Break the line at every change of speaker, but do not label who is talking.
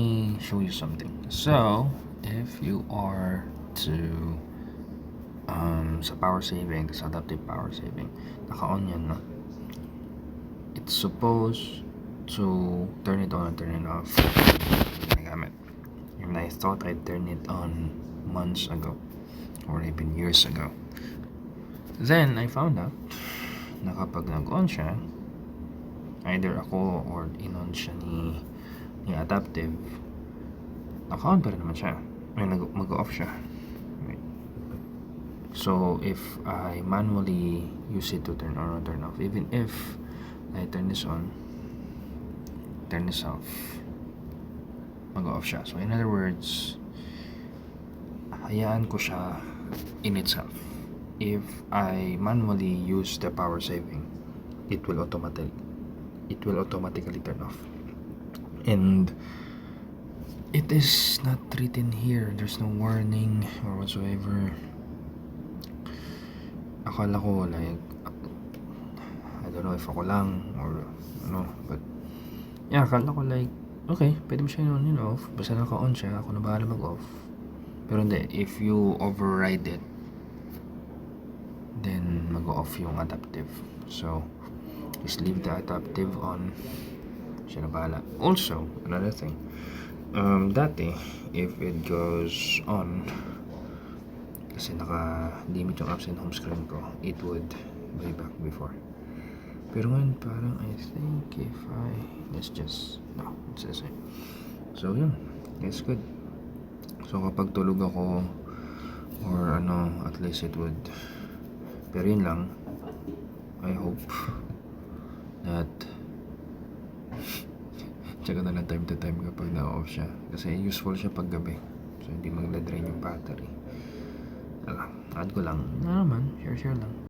me show you something. So, if you are to sa power saving, sa adaptive power saving, naka-on yan, no? It's supposed to turn it on and turn it off. Ginagamit. And I thought I'd turn it on months ago or even years ago. Then I found out na kapag nag-on siya, either ako or in-on siya ni adaptive, naka-on pa rin naman siya. Ay, mag-off siya. So if I manually use it to turn on or turn off, even if I turn this on, turn this off, mag-off siya. So in other words, hayaan ko siya in itself. If I manually use the power saving, it will automatically turn off. And it is not written here. There's no warning or whatsoever. Akala ko like, I don't know if ako lang or ano, but yeah, akala ko like, okay, pwede mo siya on and off, basta naka-on siya, ako na bahala mag-off. Pero hindi, if you override it, then mag-off yung adaptive. So just leave the adaptive on, siya na bahala. Also, another thing, dati, if it goes on, kasi naka-limit yung apps and home screen ko, it would way back before. Pero ngayon parang I think if let's just, no, it says it. So yun, it's good. So kapag tulog ako or ano, at least it would, pero yun lang, I hope that tsaka na lang time to time kapag na-off siya, kasi useful siya pag gabi, so hindi magda-drain yung battery. Add ko lang, naman, share lang.